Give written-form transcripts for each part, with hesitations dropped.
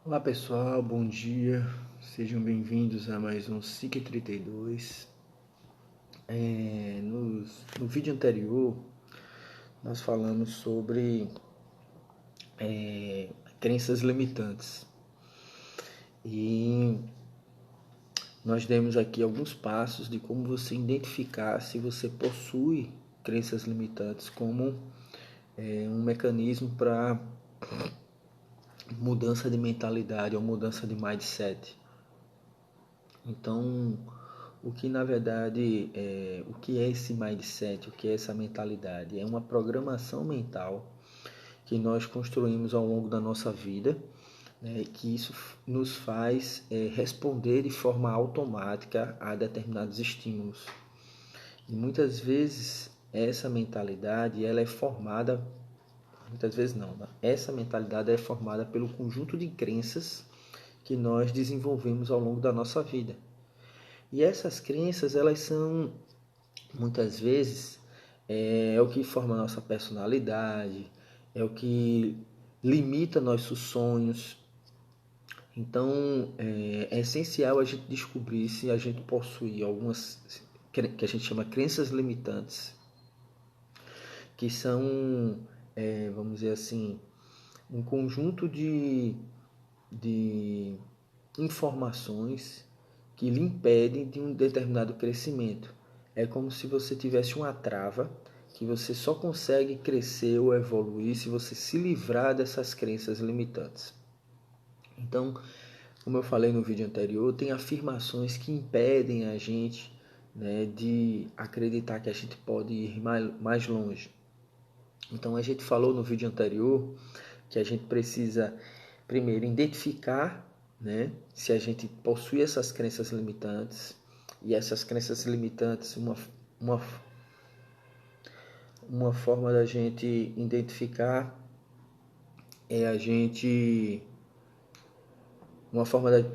Olá pessoal, bom dia, sejam bem-vindos a mais um SIC 32. No vídeo anterior nós falamos sobre crenças limitantes e nós demos aqui alguns passos de como você identificar se você possui crenças limitantes como um mecanismo para mudança de mentalidade ou mudança de mindset. Então, o que na verdade o que é esse mindset, o que é essa mentalidade? É uma programação mental que nós construímos ao longo da nossa vida, né, que isso nos faz responder de forma automática a determinados estímulos. E muitas vezes essa mentalidade ela é formada, muitas vezes não, né? Essa mentalidade é formada pelo conjunto de crenças que nós desenvolvemos ao longo da nossa vida. E essas crenças, elas são, muitas vezes, é o que forma a nossa personalidade, é o que limita nossos sonhos. Então, é essencial a gente descobrir se a gente possui algumas que a gente chama crenças limitantes, que são, vamos dizer assim, um conjunto de informações que lhe impedem de um determinado crescimento. É como se você tivesse uma trava que você só consegue crescer ou evoluir se você se livrar dessas crenças limitantes. Então, como eu falei no vídeo anterior, tem afirmações que impedem a gente, né, de acreditar que a gente pode ir mais longe. Então, a gente falou no vídeo anterior que a gente precisa primeiro identificar, né, se a gente possui essas crenças limitantes. E essas crenças limitantes, uma, uma forma da gente identificar é a gente uma forma da,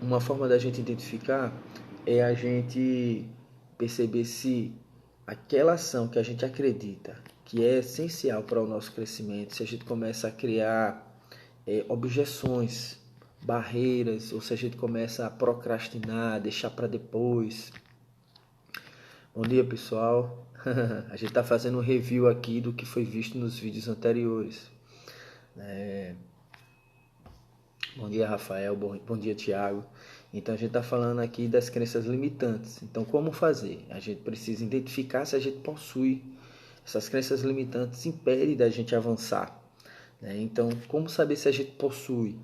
uma forma da gente identificar é a gente perceber se aquela ação que a gente acredita que é essencial para o nosso crescimento, se a gente começa a criar objeções, barreiras, ou se a gente começa a procrastinar, deixar para depois. Bom dia, pessoal. A gente está fazendo um review aqui do que foi visto nos vídeos anteriores. Bom dia, Rafael. Bom dia, Tiago. Então, a gente está falando aqui das crenças limitantes. Então, como fazer? A gente precisa identificar se a gente possui essas crenças limitantes, impedem da gente avançar. Então, como saber se a gente possui?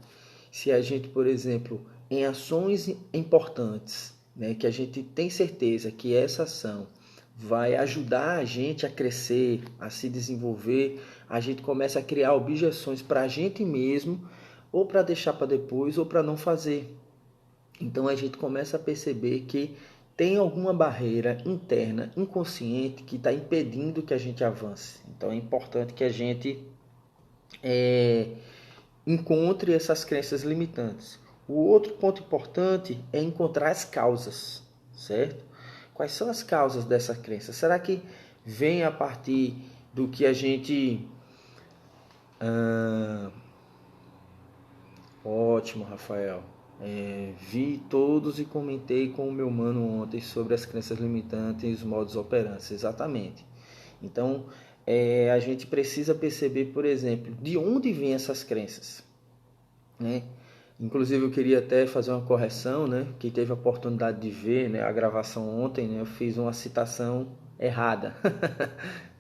Se a gente, por exemplo, em ações importantes, né, que a gente tem certeza que essa ação vai ajudar a gente a crescer, a se desenvolver, a gente começa a criar objeções para a gente mesmo, ou para deixar para depois, ou para não fazer. Então a gente começa a perceber que tem alguma barreira interna, inconsciente, que está impedindo que a gente avance. Então é importante que a gente encontre essas crenças limitantes. O outro ponto importante é encontrar as causas, certo? Quais são as causas dessa crença? Será que vem a partir do que a gente... Ótimo, Rafael. Vi todos e comentei com o meu mano ontem sobre as crenças limitantes e os modos operantes. Exatamente. Então, a gente precisa perceber, por exemplo, de onde vêm essas crenças, né? Inclusive eu queria até fazer uma correção, né? Quem teve a oportunidade de ver, né, a gravação ontem, né, eu fiz uma citação errada,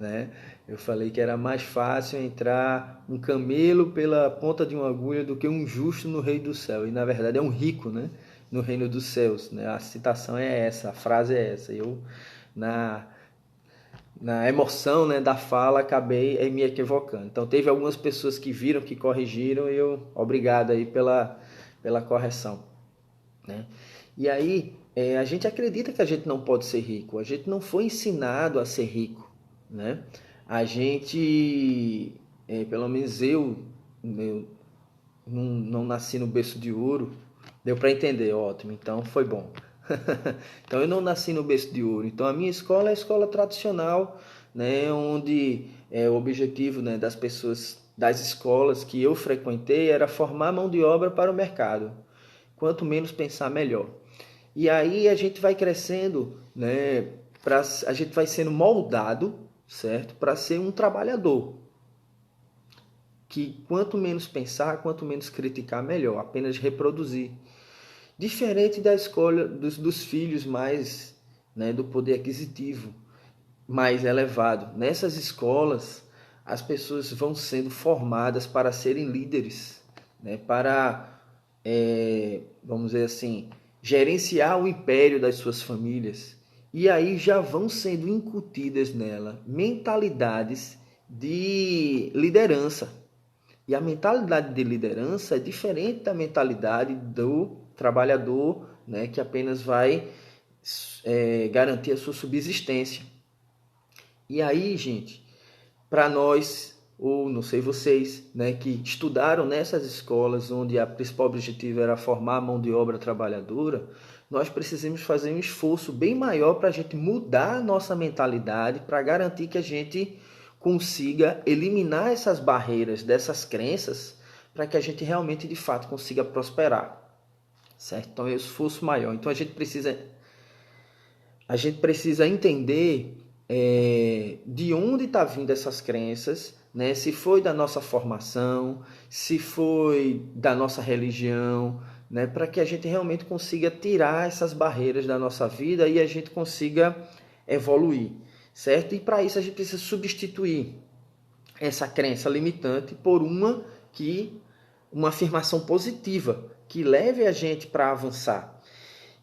né? Eu falei que era mais fácil entrar um camelo pela ponta de uma agulha do que um justo no reino do céu. E na verdade é um rico, né, no reino dos céus, né? A citação é essa, a frase é essa. Eu na emoção, né, da fala, acabei me equivocando. Então, teve algumas pessoas que viram, que corrigiram, e eu, obrigado aí pela correção, né? E aí, a gente acredita que a gente não pode ser rico, a gente não foi ensinado a ser rico, né? A gente, pelo menos eu não nasci no berço de ouro. Deu para entender, ótimo, então foi bom. Então eu não nasci no berço de ouro. Então a minha escola é a escola tradicional, né, onde o objetivo, né, das pessoas das escolas que eu frequentei era formar mão de obra para o mercado. Quanto menos pensar, melhor. E aí a gente vai crescendo, né? A gente vai sendo moldado, certo? Para ser um trabalhador. Que quanto menos pensar, quanto menos criticar, melhor. Apenas reproduzir. Diferente da escolha dos filhos mais, né, do poder aquisitivo mais elevado. Nessas escolas, as pessoas vão sendo formadas para serem líderes, né, para, vamos dizer assim, gerenciar o império das suas famílias. E aí já vão sendo incutidas nela mentalidades de liderança. E a mentalidade de liderança é diferente da mentalidade do trabalhador, né, que apenas vai garantir a sua subsistência. E aí, gente, para nós, ou não sei vocês, né, que estudaram nessas escolas onde o principal objetivo era formar a mão de obra trabalhadora, nós precisamos fazer um esforço bem maior para a gente mudar a nossa mentalidade, para garantir que a gente consiga eliminar essas barreiras dessas crenças, para que a gente realmente, de fato, consiga prosperar. Certo? Então é um esforço maior. Então a gente precisa entender de onde está vindo essas crenças, né? Se foi da nossa formação, se foi da nossa religião, né? Para que a gente realmente consiga tirar essas barreiras da nossa vida e a gente consiga evoluir, certo? E para isso a gente precisa substituir essa crença limitante por uma afirmação positiva que leve a gente para avançar.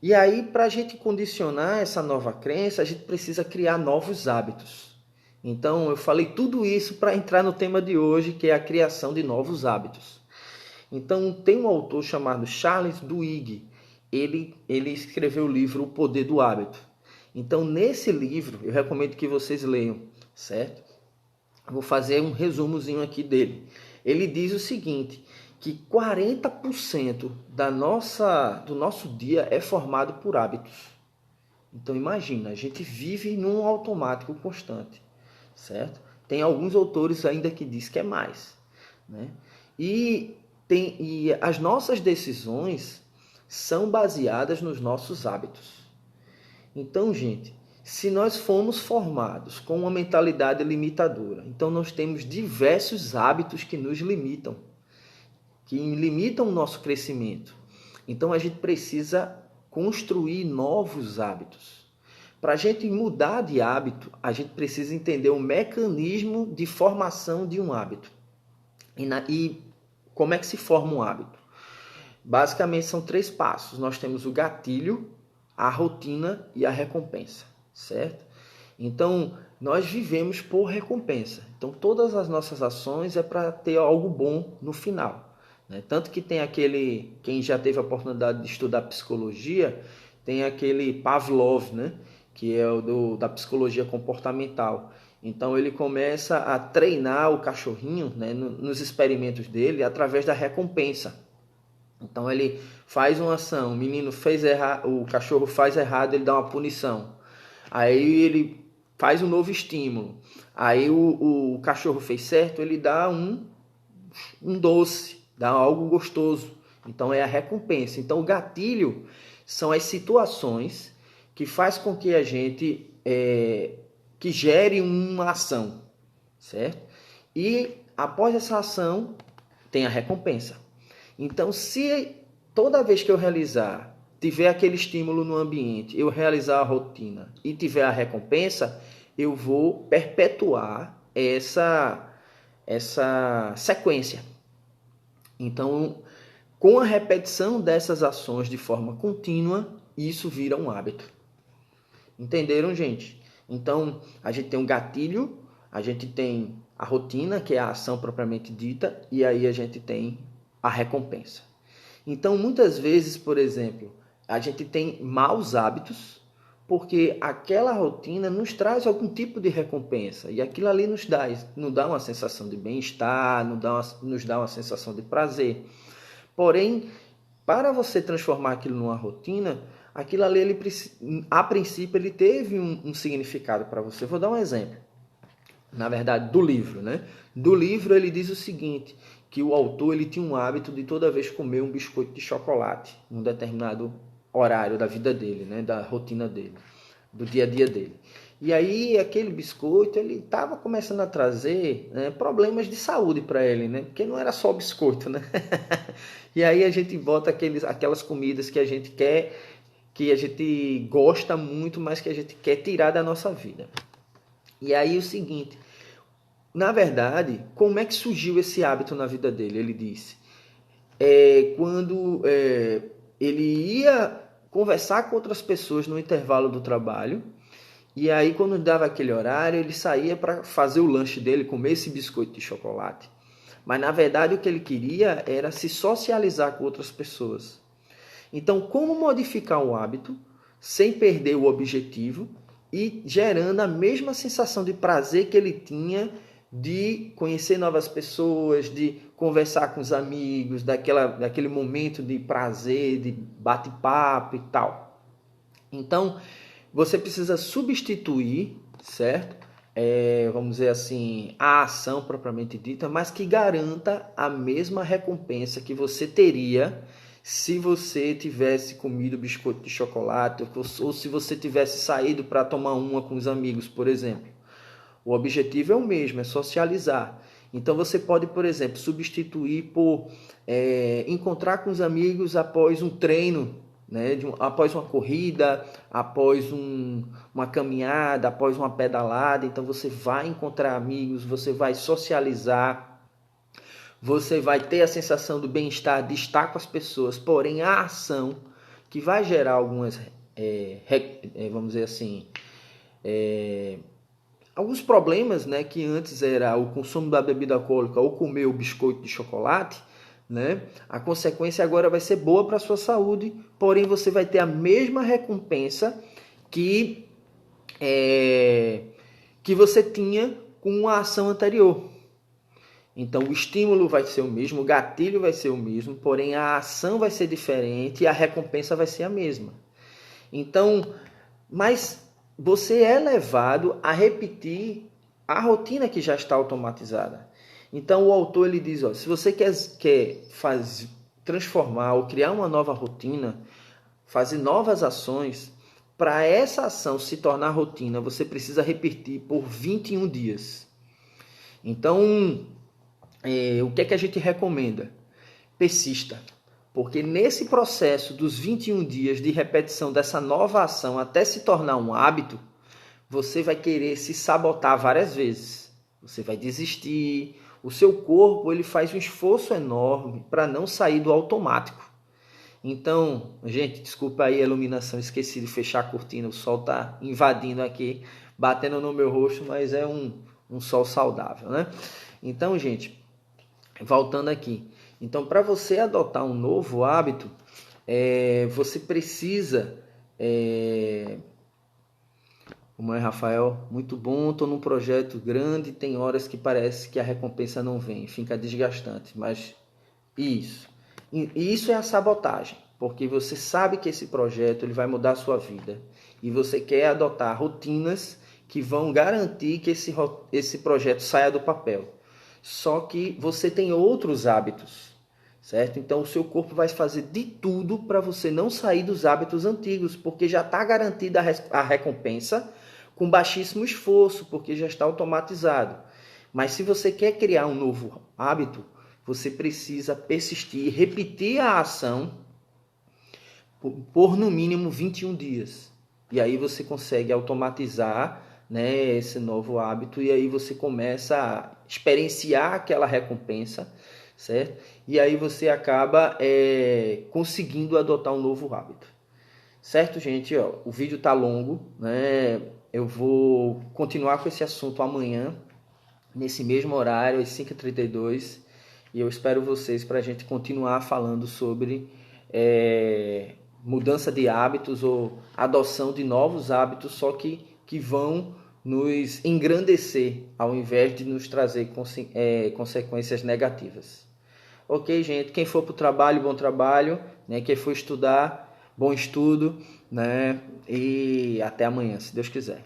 E aí, para a gente condicionar essa nova crença, a gente precisa criar novos hábitos. Então, eu falei tudo isso para entrar no tema de hoje, que é a criação de novos hábitos. Então, tem um autor chamado Charles Duhigg. Ele escreveu o livro O Poder do Hábito. Então, nesse livro, eu recomendo que vocês leiam, certo? Vou fazer um resumozinho aqui dele. Ele diz o seguinte, que 40% do nosso dia é formado por hábitos. Então imagina, a gente vive num automático constante, certo? Tem alguns autores ainda que diz que é mais, né? E as nossas decisões são baseadas nos nossos hábitos. Então, gente, se nós fomos formados com uma mentalidade limitadora, então nós temos diversos hábitos que nos limitam, que limitam o nosso crescimento. Então a gente precisa construir novos hábitos. Para a gente mudar de hábito, a gente precisa entender o mecanismo de formação de um hábito. E como é que se forma um hábito? Basicamente são 3 passos. Nós temos o gatilho, a rotina e a recompensa, certo? Então, nós vivemos por recompensa. Então, todas as nossas ações é para ter algo bom no final. Tanto que tem quem já teve a oportunidade de estudar psicologia, tem aquele Pavlov, né? Que é da psicologia comportamental. Então ele começa a treinar o cachorrinho, né, nos experimentos dele através da recompensa. Então ele faz uma ação, o cachorro faz errado, ele dá uma punição. Aí ele faz um novo estímulo. Aí o cachorro fez certo, ele dá um doce, dá algo gostoso. Então é a recompensa. Então o gatilho são as situações que faz com que a gente que gere uma ação, certo? E após essa ação tem a recompensa. Então se toda vez que eu tiver aquele estímulo no ambiente, eu realizar a rotina e tiver a recompensa, eu vou perpetuar essa sequência. Então, com a repetição dessas ações de forma contínua, isso vira um hábito. Entenderam, gente? Então, a gente tem um gatilho, a gente tem a rotina, que é a ação propriamente dita, e aí a gente tem a recompensa. Então, muitas vezes, por exemplo, a gente tem maus hábitos, porque aquela rotina nos traz algum tipo de recompensa. E aquilo ali nos dá uma sensação de bem-estar, nos dá uma sensação de prazer. Porém, para você transformar aquilo numa rotina, aquilo ali, a princípio, ele teve um significado para você. Vou dar um exemplo. na verdade, do livro, né? Do livro ele diz o seguinte, que o autor ele tinha um hábito de toda vez comer um biscoito de chocolate, num determinado horário da vida dele, né? Da rotina dele, do dia a dia dele. E aí aquele biscoito ele estava começando a trazer, né, problemas de saúde para ele, né? Porque não era só biscoito, né? E aí a gente bota aquelas comidas que a gente quer, que a gente gosta muito, mas que a gente quer tirar da nossa vida. E aí o seguinte, na verdade, como é que surgiu esse hábito na vida dele? Ele disse, quando ele ia conversar com outras pessoas no intervalo do trabalho, e aí quando dava aquele horário, ele saía para fazer o lanche dele, comer esse biscoito de chocolate. Mas na verdade o que ele queria era se socializar com outras pessoas. Então, como modificar o hábito sem perder o objetivo e gerando a mesma sensação de prazer que ele tinha de conhecer novas pessoas, de conversar com os amigos, daquele momento de prazer, de bate-papo e tal. Então, você precisa substituir, certo? Vamos dizer assim, a ação propriamente dita, mas que garanta a mesma recompensa que você teria se você tivesse comido biscoito de chocolate ou se você tivesse saído para tomar uma com os amigos, por exemplo. O objetivo é o mesmo, é socializar. Então você pode, por exemplo, substituir por encontrar com os amigos após um treino, né? Após uma corrida, após uma caminhada, após uma pedalada. Então você vai encontrar amigos, você vai socializar, você vai ter a sensação do bem-estar de estar com as pessoas, porém a ação que vai gerar algumas, vamos dizer assim, alguns problemas, né, que antes era o consumo da bebida alcoólica ou comer o biscoito de chocolate, né, a consequência agora vai ser boa para a sua saúde, porém você vai ter a mesma recompensa que você tinha com a ação anterior. Então o estímulo vai ser o mesmo, o gatilho vai ser o mesmo, porém a ação vai ser diferente e a recompensa vai ser a mesma. Então, mas você é levado a repetir a rotina que já está automatizada. Então o autor ele diz, se você quer transformar ou criar uma nova rotina, fazer novas ações, para essa ação se tornar rotina, você precisa repetir por 21 dias. Então, o que é que a gente recomenda? Persista. Porque nesse processo dos 21 dias de repetição dessa nova ação até se tornar um hábito, você vai querer se sabotar várias vezes. Você vai desistir. O seu corpo ele faz um esforço enorme para não sair do automático. Então, gente, desculpa aí a iluminação, esqueci de fechar a cortina. O sol está invadindo aqui, batendo no meu rosto, mas é um sol saudável, né? Então, gente, voltando aqui. Então, para você adotar um novo hábito, você precisa... Como é, Rafael? Muito bom, estou num projeto grande, tem horas que parece que a recompensa não vem, fica desgastante, mas isso é a sabotagem, porque você sabe que esse projeto ele vai mudar a sua vida e você quer adotar rotinas que vão garantir que esse projeto saia do papel. Só que você tem outros hábitos, certo? Então o seu corpo vai fazer de tudo para você não sair dos hábitos antigos, porque já está garantida a recompensa com baixíssimo esforço, porque já está automatizado. Mas se você quer criar um novo hábito, você precisa persistir, repetir a ação por no mínimo 21 dias. E aí você consegue automatizar, né, esse novo hábito e aí você começa a experienciar aquela recompensa, certo? E aí você acaba conseguindo adotar um novo hábito. Certo, gente? O vídeo tá longo, né? Eu vou continuar com esse assunto amanhã, nesse mesmo horário, às 5h32, e eu espero vocês para a gente continuar falando sobre mudança de hábitos ou adoção de novos hábitos, só que vão nos engrandecer ao invés de nos trazer consequências negativas. Ok, gente? Quem for para o trabalho, bom trabalho, né? Quem for estudar, bom estudo, né? E até amanhã, se Deus quiser.